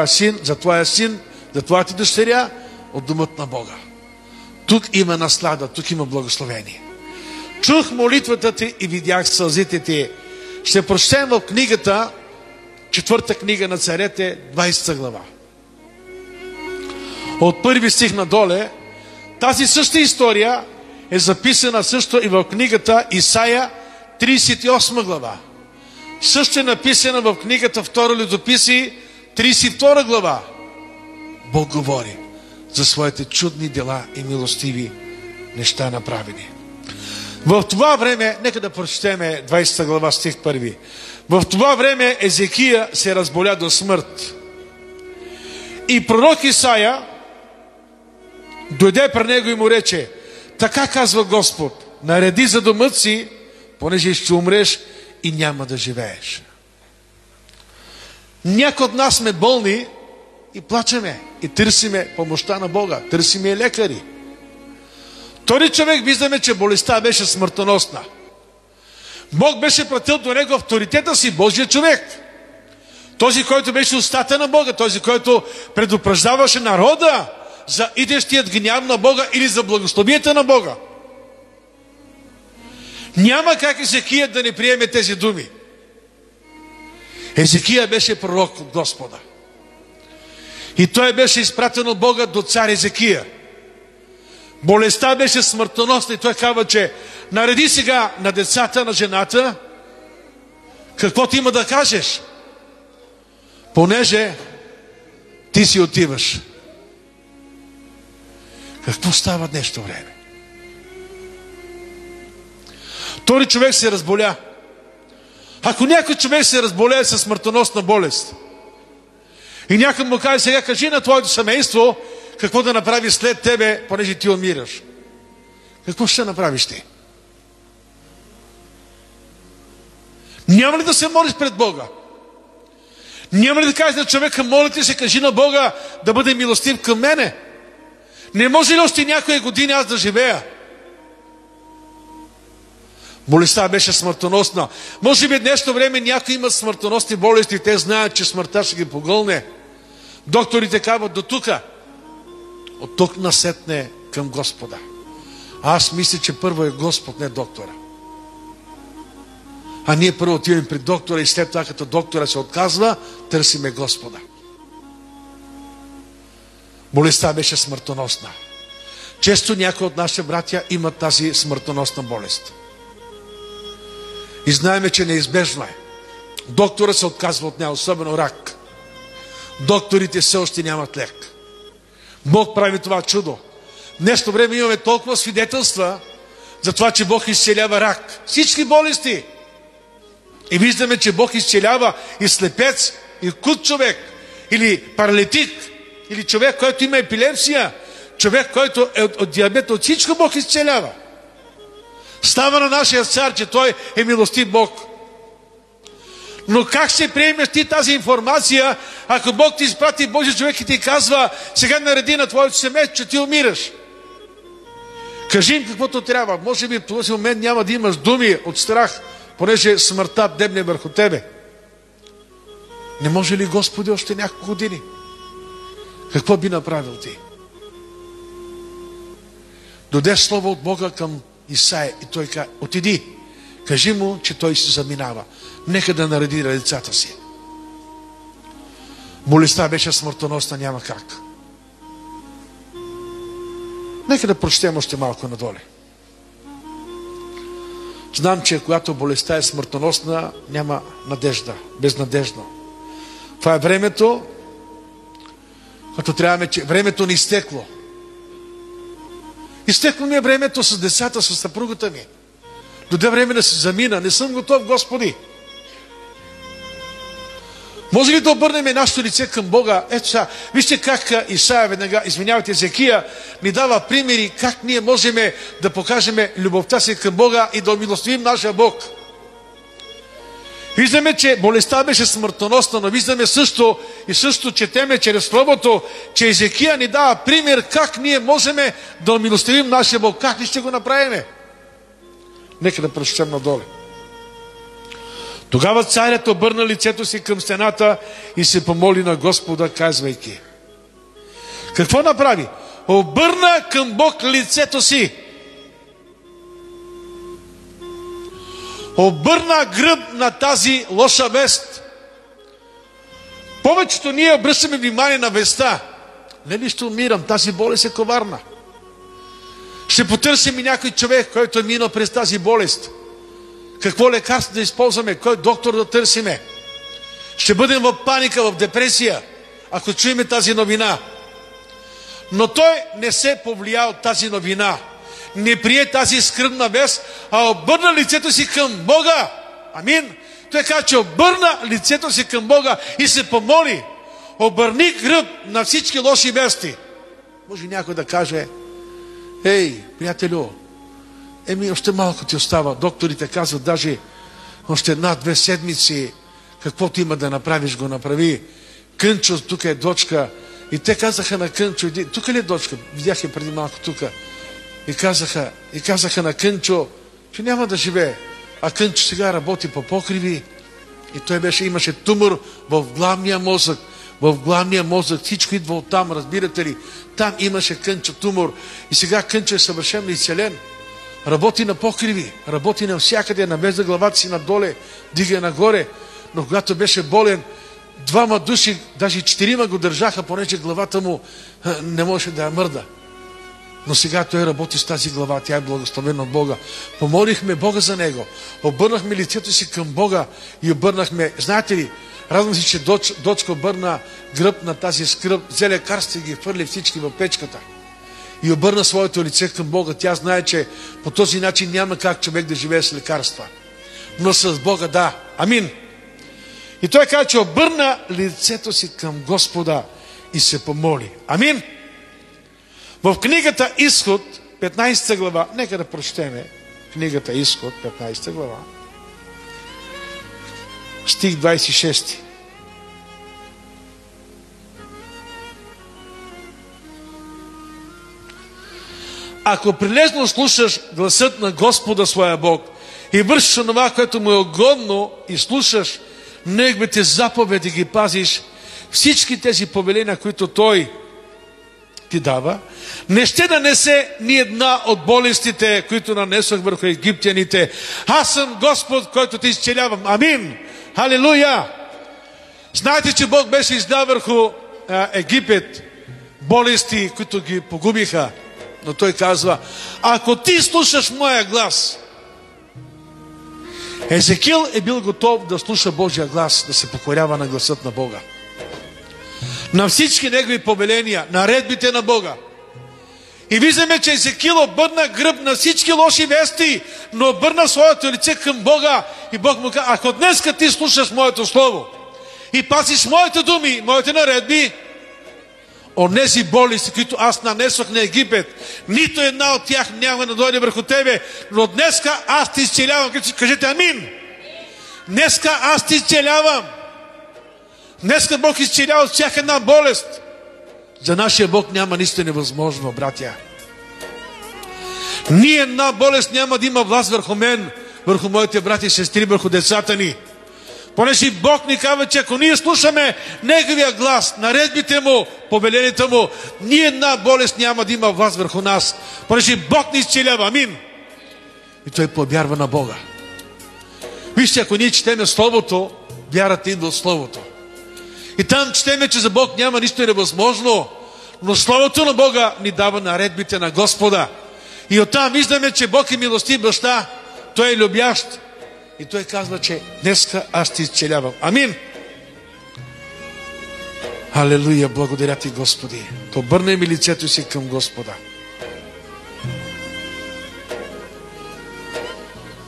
син, за твоя син, за твоята дъщеря от думът на Бога. Тук има наслада, тук има благословение. Чух молитвата ти и видях сълзите ти. Ще прочетем в книгата, 4 книга на царете, 20 глава. От първи стих надоле, тази съща история е записана също и в книгата Исаия, 38 глава. Също е написана в книгата Второ летописи, 32 глава. Бог говори за своите чудни дела и милостиви неща направени. В това време, нека да прочетеме 20 глава, стих 1. В това време Езекия се разболя до смърт. И пророк Исаия дойде при него и му рече: така казва Господ, нареди за домът си, понеже ще умреш и няма да живееш. Някои от нас сме болни и плачеме, и търсиме помощта на Бога, търсиме лекари. Втори човек виждаме, че болестта беше смъртоносна. Бог беше пратил до него авторитета си, Божия човек. Този, който беше устата на Бога, този, който предупреждаваше народа за идещият гняв на Бога или за благословията на Бога. Няма как Езекия да не приеме тези думи. Езекия беше пророк от Господа. И той беше изпратен от Бога до цар Езекия. Болестта беше смъртоносна и той казва, че нареди сега на децата, на жената, каквото има да кажеш, понеже ти си отиваш. Какво става днешно време? Втори човек се разболя. Ако някой човек се разболее със смъртоносна болест и някой му каже: сега кажи на твоето семейство какво да направи след тебе, понеже ти умираш. Какво ще направиш ти? Няма ли да се молиш пред Бога? Няма ли да кажеш на човека: моля ти се, кажи на Бога да бъде милостив към мене? Не може ли още някои години аз да живея? Болестта беше смъртоносна. Може би в днешно време някои имат смъртоносни болести, те знаят, че смъртта ще ги погълне. Докторите казват: до тука. От тук насетне към Господа. Аз мисля, че първо е Господ, не доктора. А ние първо отиваме при доктора и след това, като доктора се отказва, търсиме Господа. Болестта беше смъртоносна. Често някои от нашите братя имат тази смъртоносна болест. И знаеме, че неизбежно е. Доктора се отказва от нея, особено рак. Докторите все още нямат лек. Бог прави това чудо. В днешно време имаме толкова свидетелства за това, че Бог изцелява рак. Всички болести. И виждаме, че Бог изцелява и слепец, и кут човек, или паралитик, или човек, който има епилепсия, човек, който е от диабет, от всичко Бог изцелява. Става на нашия цар, че той е милостив Бог. Но как ще приемеш ти тази информация, ако Бог ти изпрати Божия човек и ти казва: сега нареди на твоето семейство, че ти умираш? Кажи им каквото трябва. Може би в този момент няма да имаш думи от страх, понеже смъртта дебне върху тебе. Не може ли, Господи, още няколко години? Какво би направил ти? Доде слово от Бога към Исаия и той каза: отиди, кажи му, че той се заминава. Нека да нареди децата си. Болестта беше смъртоносна, няма как. Нека да прочетем още малко надоле. Знам, че когато болестта е смъртоносна, няма надежда, безнадежно. Това е времето, като трябваме, че времето ни изтекло. Изтекло ми е времето с децата, с съпругата ми. Доде време да се замина. Не съм готов, Господи. Може ли да обърнем нашето лице към Бога? Ето сега, вижте как Исаия веднага, Езекия, ни дава примери как ние можем да покажем любовта си към Бога и да умилостивим нашия Бог. Виждаме, че болестта беше смъртоносна, но виждаме също и също четеме чрез Словото, че Езекия ни дава пример как ние можем да умилостивим нашия Бог. Как ли ще го направим? Нека да прочетем надоле. Тогава царят обърна лицето си към стената и се помоли на Господа, казвайки. Какво направи? Обърна към Бог лицето си. Обърна гръб на тази лоша вест. Повечето ние обръщаме внимание на веста. Не ще умирам, тази болест е коварна. Ще потърсим и някой човек, който е минал през тази болест. Какво лекарство да използваме, кой доктор да търсиме. Ще бъдем в паника, в депресия, ако чуем тази новина. Но той не се повлия от тази новина. Не прие тази скръбна вест, а обърна лицето си към Бога. Амин. Той каза, че обърна лицето си към Бога и се помоли. Обърни гръб на всички лоши вести. Може някой да каже, ей, приятелю, още малко ти остава. Докторите казват даже още 1-2 седмици, каквото има да направиш, го направи. Кънчо, тук е дочка. И те казаха на Кънчо, тук ли е дочка? Видях я преди малко тук. И казаха на Кънчо, че няма да живее. А Кънчо сега работи по покриви. И той имаше тумор в главния мозък. В главния мозък. Всичко идва оттам, разбирате ли? Там имаше Кънчо тумор. И сега Кънчо е съвършено изцелен. Работи на покриви. Работи навсякъде. Навежда главата си надоле. Дига я нагоре. Но когато беше болен, 2 души, даже 4 го държаха, понеже главата му не можеше да я мърда. Но сега той работи с тази глава, тя е благословена от Бога. Помолихме Бога за него. Обърнахме лицето си към Бога и обърнахме, знаете ли, радвам се, че дочка обърна гръб на тази скръб, взе лекарства и ги хвърли всички в печката. И обърна своето лице към Бога. Тя знае, че по този начин няма как човек да живее с лекарства. Но с Бога да. Амин. И той каза, че обърна лицето си към Господа и се помоли. Амин. В книгата Изход, 15 глава, нека да прочетеме книгата Изход, 15 глава, стих 26. Ако прилежно слушаш гласът на Господа своя Бог и вършиш това, което му е угодно и слушаш неговите заповеди, ги пазиш, всички тези повеления, които Той ти дава, не ще нанесе ни една от болестите, които нанесох върху египтяните. Аз съм Господ, който те изцелявам. Амин! Халилуя! Знаете, че Бог беше издал върху Египет болести, които ги погубиха. Но Той казва, ако ти слушаш моя глас. Езекил е бил готов да слуша Божия глас, да се покорява на гласът на Бога. На всички негови повеления, наредбите на Бога. И виждаме, че Езекил обърна гръб на всички лоши вести, но обърна своето лице към Бога. И Бог му каза, ако днеска ти слушаш моето слово и пасиш моите думи, моите наредби, онези болести, които аз нанесох на Египет, нито една от тях няма да дойде върху тебе, но днеска аз ти изцелявам. Кажете амин. Днеска аз ти изцелявам. Днеска Бог изцелява от всяка една болест. За нашия Бог няма нищо невъзможно, братя. Ни една болест няма да има власт върху мен, върху моите брати и сестри, върху децата ни. Понеже Бог ни казва, че ако ние слушаме Неговия глас, наредбите Му, повеленията Му, ни една болест няма да има власт върху нас. Понеже Бог ни изцелява. Амин. И той повярва на Бога. Вижте, ако ние четеме Словото, вярата идва от Словото. И там четеме, че за Бог няма нищо невъзможно, но Словото на Бога ни дава наредбите на Господа. И оттам виждаме, че Бог е милостив баща, Той е любящ. И Той казва, че днеска аз ти изцелявам. Амин! Алелуя! Благодаря ти, Господи! То обърне ми лицето си към Господа.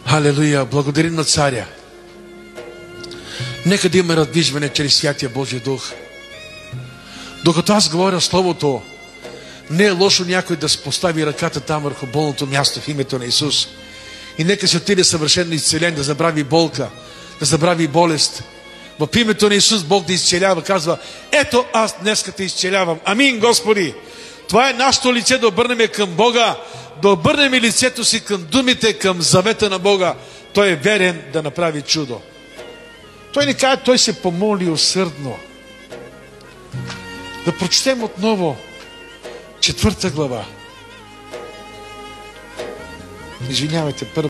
Алелуя! Благодарим на Царя. Нека да има раздвижване чрез Святия Божия Дух. Докато аз говоря Словото, не е лошо някой да се постави ръката там върху болното място в името на Исус. И нека се отиде съвършено изцелен, да забрави болка, да забрави болест. В името на Исус Бог да изцелява, казва, ето аз днеска те изцелявам. Амин, Господи! Това е нашето лице да обърнем към Бога, да обърнем лицето си към думите, към завета на Бога. Той е верен да направи чудо. Той ни казва, той се помоли усърдно. Да прочетем отново 4 глава. Извинявайте,